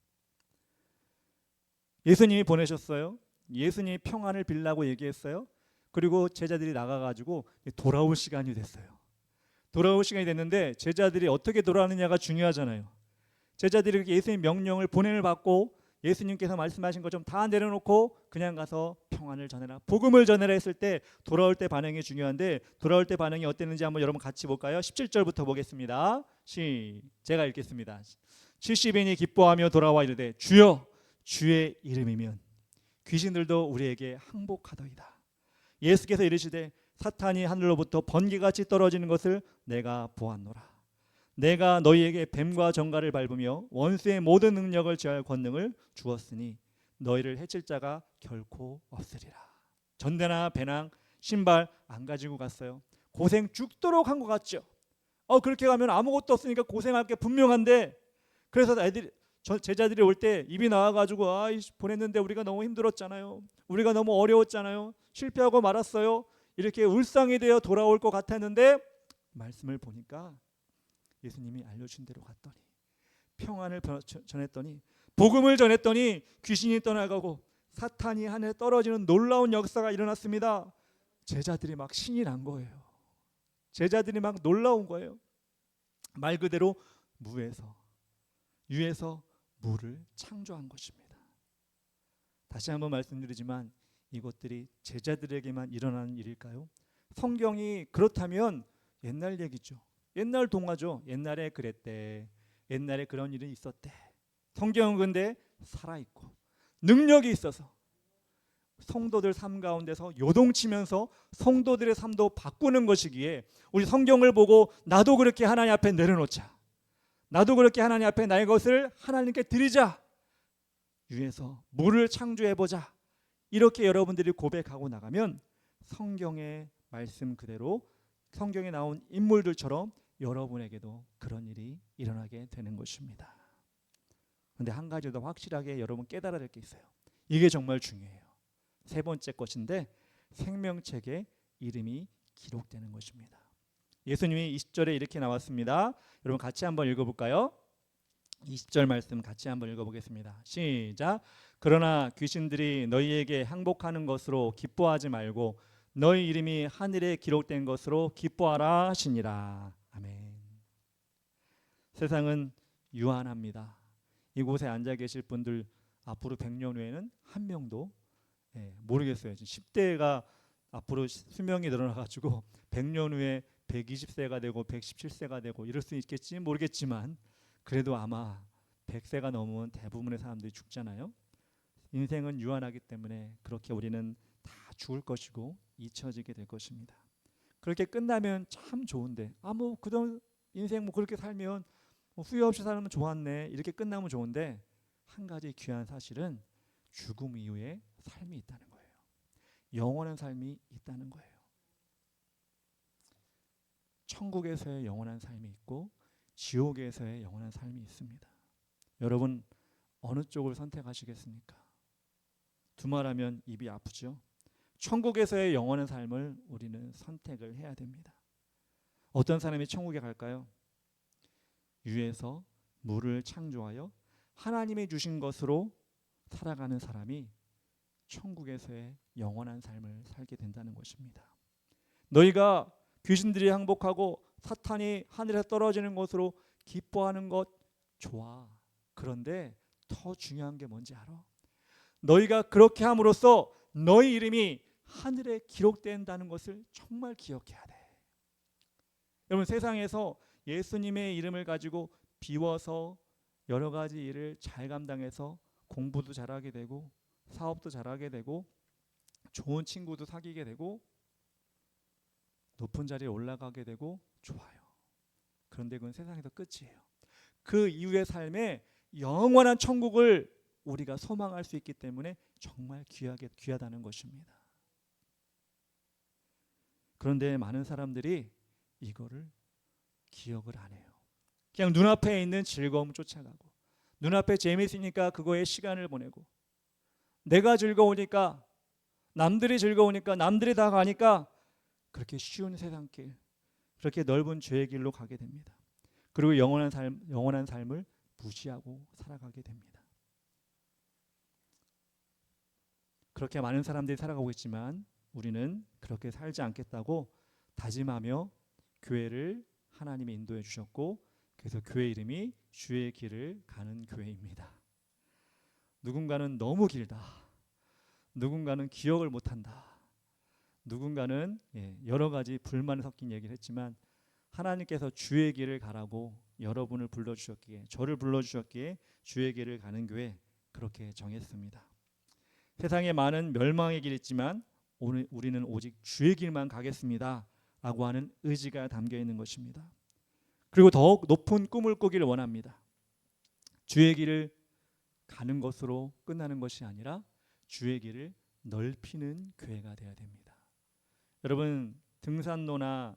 예수님이 보내셨어요. 예수님이 평안을 빌라고 얘기했어요. 그리고 제자들이 나가가지고 돌아올 시간이 됐어요. 돌아올 시간이 됐는데 제자들이 어떻게 돌아가느냐가 중요하잖아요. 제자들이 예수님 명령을 보냄을 받고 예수님께서 말씀하신 것좀 다 내려놓고 그냥 가서 평안을 전해라, 복음을 전해라 했을 때 돌아올 때 반응이 중요한데 돌아올 때 반응이 어땠는지 한번 여러분 같이 볼까요? 17절부터 보겠습니다. 제가 읽겠습니다. 70인이 기뻐하며 돌아와 이르되 주여 주의 이름이면 귀신들도 우리에게 항복하더이다. 예수께서 이르시되 사탄이 하늘로부터 번개같이 떨어지는 것을 내가 보았노라. 내가 너희에게 뱀과 정갈을 밟으며 원수의 모든 능력을 제할 권능을 주었으니 너희를 해칠 자가 결코 없으리라. 전대나 배낭, 신발 안 가지고 갔어요. 고생 죽도록 한 것 같죠. 그렇게 가면 아무것도 없으니까 고생할 게 분명한데, 그래서 제자들이 올 때 입이 나와가지고 보냈는데 우리가 너무 힘들었잖아요. 우리가 너무 어려웠잖아요. 실패하고 말았어요. 이렇게 울상이 되어 돌아올 것 같았는데 말씀을 보니까 예수님이 알려준 대로 갔더니 평안을 전했더니 복음을 전했더니 귀신이 떠나가고 사탄이 하늘에 떨어지는 놀라운 역사가 일어났습니다. 제자들이 막 신이 난 거예요. 제자들이 막 놀라운 거예요. 말 그대로 유에서 무를 창조한 것입니다. 다시 한번 말씀드리지만 이것들이 제자들에게만 일어나는 일일까요? 성경이 그렇다면 옛날 얘기죠. 옛날 동화죠. 옛날에 그랬대. 옛날에 그런 일이 있었대. 성경은 근데 살아있고 능력이 있어서 성도들 삶 가운데서 요동치면서 성도들의 삶도 바꾸는 것이기에 우리 성경을 보고 나도 그렇게 하나님 앞에 내려놓자. 나도 그렇게 하나님 앞에 나의 것을 하나님께 드리자. 위에서 물을 창조해보자. 이렇게 여러분들이 고백하고 나가면 성경의 말씀 그대로 성경에 나온 인물들처럼 여러분에게도 그런 일이 일어나게 되는 것입니다. 그런데 한 가지 더 확실하게 여러분 깨달아야 될 게 있어요. 이게 정말 중요해요. 세 번째 것인데 생명책에 이름이 기록되는 것입니다. 예수님이 20절에 이렇게 나왔습니다. 여러분 같이 한번 읽어볼까요? 20절 말씀 같이 한번 읽어보겠습니다. 시작. 그러나 귀신들이 너희에게 항복하는 것으로 기뻐하지 말고 너희 이름이 하늘에 기록된 것으로 기뻐하라 하시니라. 아멘. 세상은 유한합니다. 이곳에 앉아 계실 분들 앞으로 100년 후에는 한 명도 모르겠어요. 10대가 앞으로 수명이 늘어나가지고 100년 후에 120세가 되고 117세가 되고 이럴 수 있겠지 모르겠지만 그래도 아마 100세가 넘으면 대부분의 사람들이 죽잖아요. 인생은 유한하기 때문에 그렇게 우리는 다 죽을 것이고 잊혀지게 될 것입니다. 그렇게 끝나면 참 좋은데 그동안 인생 그렇게 살면 후회 없이 살면 좋았네 이렇게 끝나면 좋은데 한 가지 귀한 사실은 죽음 이후에 삶이 있다는 거예요. 영원한 삶이 있다는 거예요. 천국에서의 영원한 삶이 있고 지옥에서의 영원한 삶이 있습니다. 여러분 어느 쪽을 선택하시겠습니까? 두말하면 입이 아프죠. 천국에서의 영원한 삶을 우리는 선택을 해야 됩니다. 어떤 사람이 천국에 갈까요? 위에서 물을 창조하여 하나님이 주신 것으로 살아가는 사람이 천국에서의 영원한 삶을 살게 된다는 것입니다. 너희가 귀신들이 항복하고 사탄이 하늘에 떨어지는 것으로 기뻐하는 것 좋아. 그런데 더 중요한 게 뭔지 알아? 너희가 그렇게 함으로써 너희 이름이 하늘에 기록된다는 것을 정말 기억해야 돼. 여러분 세상에서 예수님의 이름을 가지고 비워서 여러 가지 일을 잘 감당해서 공부도 잘하게 되고 사업도 잘하게 되고 좋은 친구도 사귀게 되고 높은 자리에 올라가게 되고 좋아요. 그런데 그건 세상에서 끝이에요. 그 이후의 삶에 영원한 천국을 우리가 소망할 수 있기 때문에 정말 귀하다는 것입니다. 그런데 많은 사람들이 이거를 기억을 안 해요. 그냥 눈앞에 있는 즐거움 쫓아가고 눈앞에 재미있으니까 그거에 시간을 보내고 내가 즐거우니까 남들이 즐거우니까 남들이 다 가니까 그렇게 쉬운 세상길 그렇게 넓은 죄의 길로 가게 됩니다. 그리고 영원한 삶을 무시하고 살아가게 됩니다. 그렇게 많은 사람들이 살아가고 있지만 우리는 그렇게 살지 않겠다고 다짐하며 교회를 하나님이 인도해 주셨고 그래서 교회 이름이 주의 길을 가는 교회입니다. 누군가는 너무 길다. 누군가는 기억을 못한다. 누군가는 여러 가지 불만 섞인 얘기를 했지만 하나님께서 주의 길을 가라고 여러분을 불러주셨기에 저를 불러주셨기에 주의 길을 가는 교회 그렇게 정했습니다. 세상에 많은 멸망의 길이 있지만 오늘 우리는 오직 주의 길만 가겠습니다 라고 하는 의지가 담겨 있는 것입니다. 그리고 더욱 높은 꿈을 꾸기를 원합니다. 주의 길을 가는 것으로 끝나는 것이 아니라 주의 길을 넓히는 교회가 되어야 됩니다. 여러분, 등산로나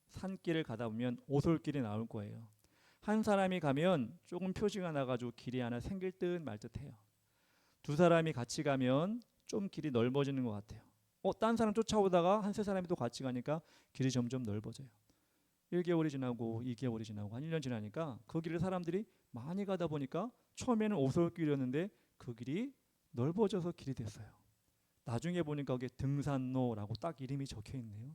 산길을 가다 보면 오솔길이 나올 거예요. 한 사람이 가면 조금 표시가 나가지고 길이 하나 생길 듯 말 듯해요. 두 사람이 같이 가면 좀 길이 넓어지는 것 같아요. 딴 사람 쫓아오다가 한 세 사람이 또 같이 가니까 길이 점점 넓어져요. 1개월이 지나고 2개월이 지나고 한 1년 지나니까 그 길을 사람들이 많이 가다 보니까 처음에는 오솔길이었는데 그 길이 넓어져서 길이 됐어요. 나중에 보니까 그게 등산로라고 딱 이름이 적혀 있네요.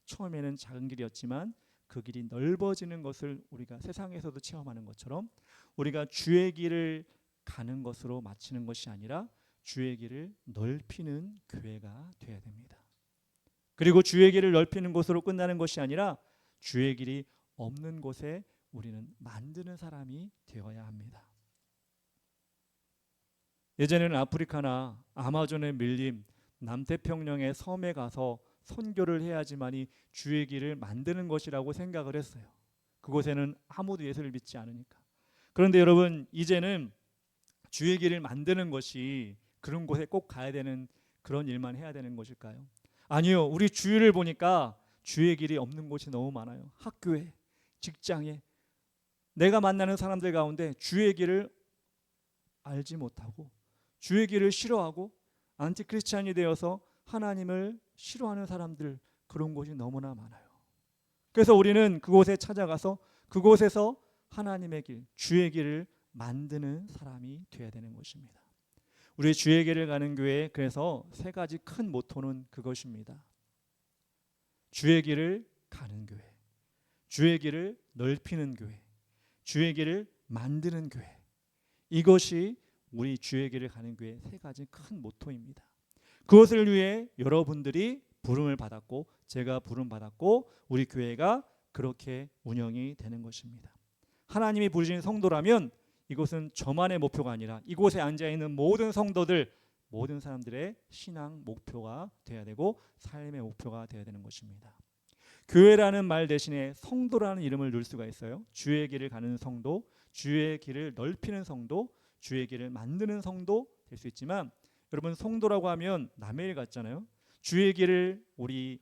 처음에는 작은 길이었지만 그 길이 넓어지는 것을 우리가 세상에서도 체험하는 것처럼 우리가 주의 길을 가는 것으로 마치는 것이 아니라 주의 길을 넓히는 교회가 되어야 됩니다. 그리고 주의 길을 넓히는 것으로 끝나는 것이 아니라 주의 길이 없는 곳에 우리는 만드는 사람이 되어야 합니다. 예전에는 아프리카나 아마존에 밀림, 남태평양의 섬에 가서 선교를 해야지만이 주의 길을 만드는 것이라고 생각을 했어요. 그곳에는 아무도 예수를 믿지 않으니까. 그런데 여러분, 이제는 주의 길을 만드는 것이 그런 곳에 꼭 가야 되는 그런 일만 해야 되는 것일까요? 아니요. 우리 주위를 보니까 주의 길이 없는 곳이 너무 많아요. 학교에, 직장에, 내가 만나는 사람들 가운데 주의 길을 알지 못하고 주의 길을 싫어하고 안티크리스찬이 되어서 하나님을 싫어하는 사람들, 그런 곳이 너무나 많아요. 그래서 우리는 그곳에 찾아가서 그곳에서 하나님의 길, 주의 길을 만드는 사람이 되어야 되는 것입니다. 우리 주의 길을 가는 교회, 그래서 세 가지 큰 모토는 그것입니다. 주의 길을 가는 교회, 주의 길을 넓히는 교회, 주의 길을 만드는 교회. 이것이 우리 주의 길을 가는 교회의 세 가지 큰 모토입니다. 그것을 위해 여러분들이 부름을 받았고 제가 부름 받았고 우리 교회가 그렇게 운영이 되는 것입니다. 하나님이 부르신 성도라면 이것은 저만의 목표가 아니라 이곳에 앉아있는 모든 성도들, 모든 사람들의 신앙 목표가 되어야 되고 삶의 목표가 되어야 되는 것입니다. 교회라는 말 대신에 성도라는 이름을 넣을 수가 있어요. 주의 길을 가는 성도, 주의 길을 넓히는 성도, 주의 길을 만드는 성도 될 수 있지만, 여러분, 성도라고 하면 남의 일 같잖아요. 주의 길을 우리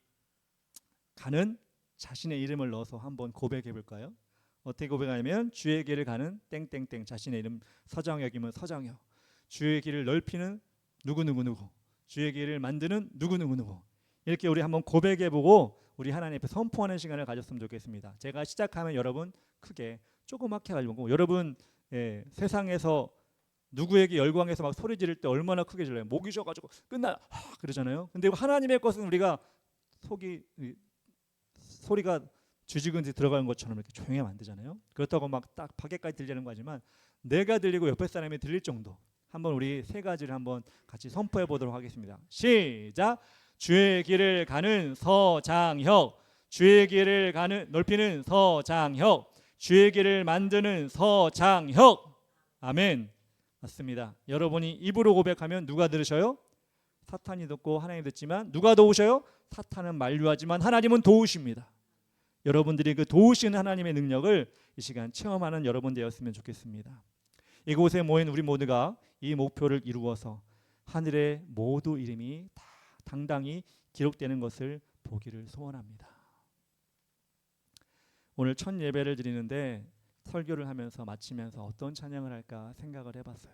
가는 자신의 이름을 넣어서 한번 고백해 볼까요? 어떻게 고백하냐면 주의 길을 가는 땡땡땡, 자신의 이름 서정혁이면 서정혁, 주의 길을 넓히는 누구누구누구, 주의 길을 만드는 누구누구누구. 이렇게 우리 한번 고백해보고 우리 하나님 앞에 선포하는 시간을 가졌으면 좋겠습니다. 제가 시작하면 여러분 크게 조그맣게 가지고, 여러분 세상에서 누구에게 열광해서 막 소리 지를 때 얼마나 크게 질러요. 목이 쉬어가지고 끝나 그러잖아요. 근데 하나님의 것은 우리가 소리가 쥐지근지 들어가는 것처럼 이렇게 조용히 하면 안 되잖아요. 그렇다고 막 딱 밖에까지 들리는 거지만 내가 들리고 옆에 사람이 들릴 정도, 한번 우리 세 가지를 한번 같이 선포해 보도록 하겠습니다. 시작. 주의 길을 가는 서장혁, 주의 길을 가는 넓히는 서장혁, 주의 길을 만드는 서장혁. 아멘. 맞습니다. 여러분이 입으로 고백하면 누가 들으셔요? 사탄이 듣고 하나님이 듣지만 누가 도우셔요? 사탄은 만류하지만 하나님은 도우십니다. 여러분들이 그 도우시는 하나님의 능력을 이 시간 체험하는 여러분 되었으면 좋겠습니다. 이곳에 모인 우리 모두가 이 목표를 이루어서 하늘의 모두 이름이 다 당당히 기록되는 것을 보기를 소원합니다. 오늘 첫 예배를 드리는데 설교를 하면서 마치면서 어떤 찬양을 할까 생각을 해봤어요.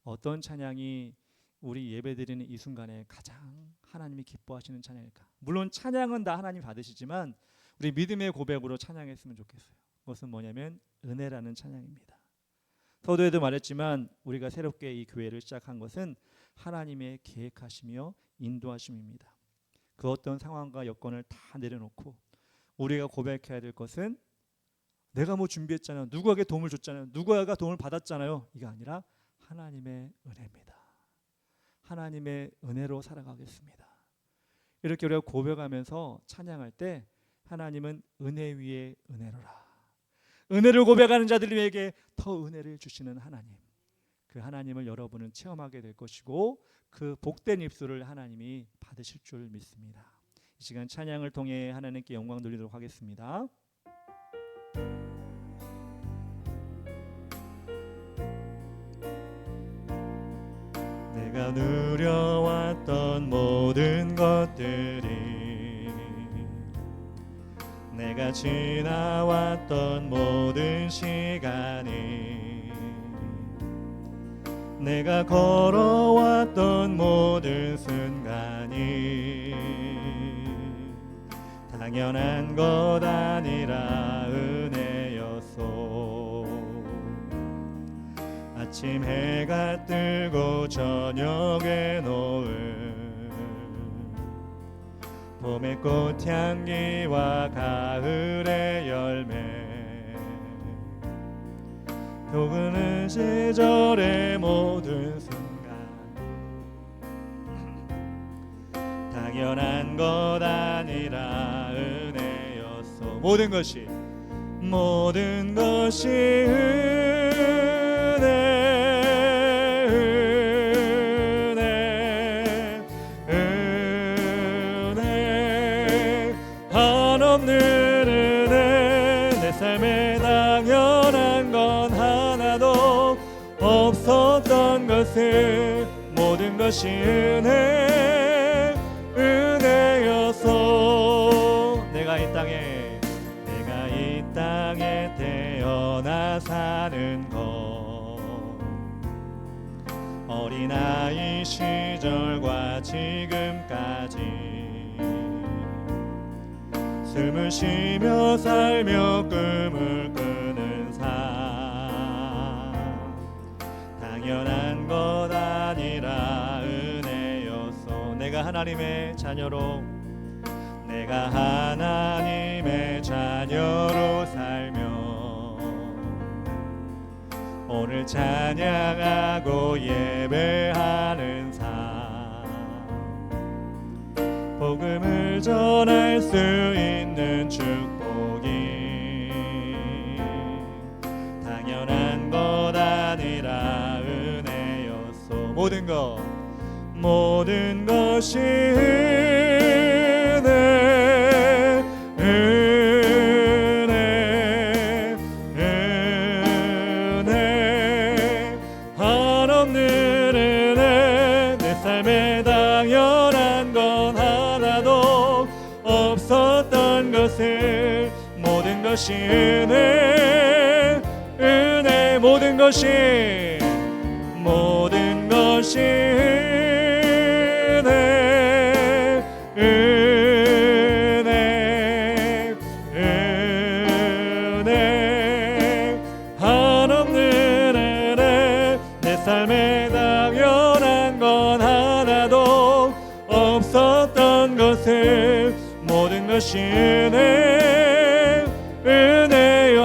어떤 찬양이 우리 예배드리는 이 순간에 가장 하나님이 기뻐하시는 찬양일까? 물론 찬양은 다 하나님 받으시지만 우리 믿음의 고백으로 찬양했으면 좋겠어요. 그것은 뭐냐면 은혜라는 찬양입니다. 서두에도 말했지만 우리가 새롭게 이 교회를 시작한 것은 하나님의 계획하시며 인도하심입니다. 그 어떤 상황과 여건을 다 내려놓고 우리가 고백해야 될 것은 내가 뭐 준비했잖아요, 누구에게 도움을 줬잖아요, 누구가 도움을 받았잖아요, 이게 아니라 하나님의 은혜입니다. 하나님의 은혜로 살아가겠습니다. 이렇게 우리가 고백하면서 찬양할 때 하나님은 은혜 위에 은혜로라, 은혜를 고백하는 자들에게 더 은혜를 주시는 하나님, 그 하나님을 여러분은 체험하게 될 것이고 그 복된 입술을 하나님이 받으실 줄 믿습니다. 이 시간 찬양을 통해 하나님께 영광 돌리도록 하겠습니다. 내가 내가 누려왔던 모든 것들이, 내가 지나왔던 모든 시간이, 내가 걸어왔던 모든 순간이 당연한 것 아니라 은혜였소. 아침 해가 뜨고 저녁에 노을, 봄의 꽃향기와 가을의 열매, 도그는 시절의 모든 순간 당연한 것 아니라 은혜였소. 모든 것이 은혜 한없는 은혜. 내 삶에 당연한 건 하나도 없었던 것을, 모든 것이 은혜였소. 내가 이 땅에 태어나 사는 것, 어린아이 시절과 지금까지 숨을 쉬며 살며 꿈을 꾸는 삶, 당연한 것 아니라 은혜였소. 내가 하나님의 자녀로 살며 오늘 찬양하고 예배하는 삶, 복음을 전할 수 있는 축복이 당연한 것 아니라 은혜였소. 모든 것이 은혜 한없는 은혜. 내 삶에 당연한 건 하나도 없었던 것을, 모든 것이 은혜. 모든 것이 삶에 당연한 건 하나도 없었던 것을, 모든 것이 은혜요.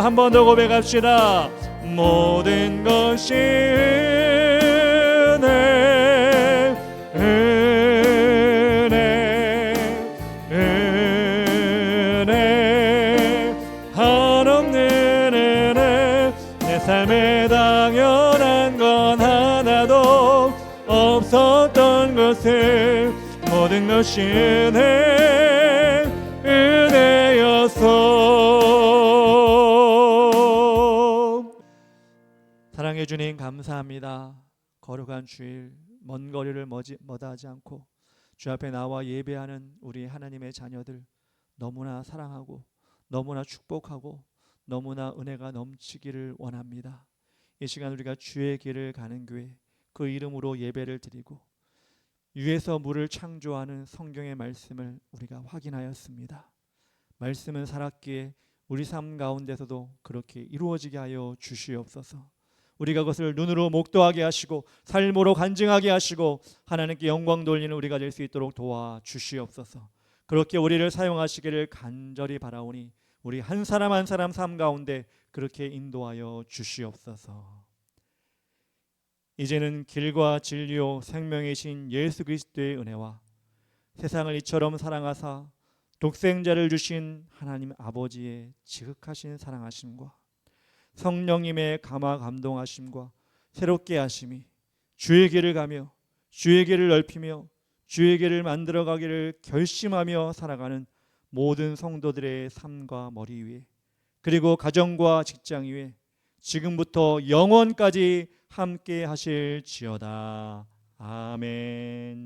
한 번 더 고백합시다. 모든 것이 은혜 한없는 은혜. 내 삶에 당연한 건 하나도 없었던 것을, 모든 것이 은혜였소. 사랑해 주님 감사합니다. 거룩한 주일 먼 거리를 머다하지 않고 주 앞에 나와 예배하는 우리 하나님의 자녀들 너무나 사랑하고 너무나 축복하고 너무나 은혜가 넘치기를 원합니다. 이 시간 우리가 주의 길을 가는 교회, 그 이름으로 예배를 드리고 위에서 물을 창조하는 성경의 말씀을 우리가 확인하였습니다. 말씀은 살았기에 우리 삶 가운데서도 그렇게 이루어지게 하여 주시옵소서. 우리가 그것을 눈으로 목도하게 하시고 삶으로 간증하게 하시고 하나님께 영광 돌리는 우리가 될 수 있도록 도와주시옵소서. 그렇게 우리를 사용하시기를 간절히 바라오니 우리 한 사람 한 사람 삶 가운데 그렇게 인도하여 주시옵소서. 이제는 길과 진리요 생명이신 예수 그리스도의 은혜와 세상을 이처럼 사랑하사 독생자를 주신 하나님 아버지의 지극하신 사랑하심과 성령님의 감화 감동하심과 새롭게 하심이 주의 길을 가며 주의 길을 넓히며 주의 길을 만들어가기를 결심하며 살아가는 모든 성도들의 삶과 머리 위에, 그리고 가정과 직장 위에 지금부터 영원까지 함께 하실지어다. 아멘.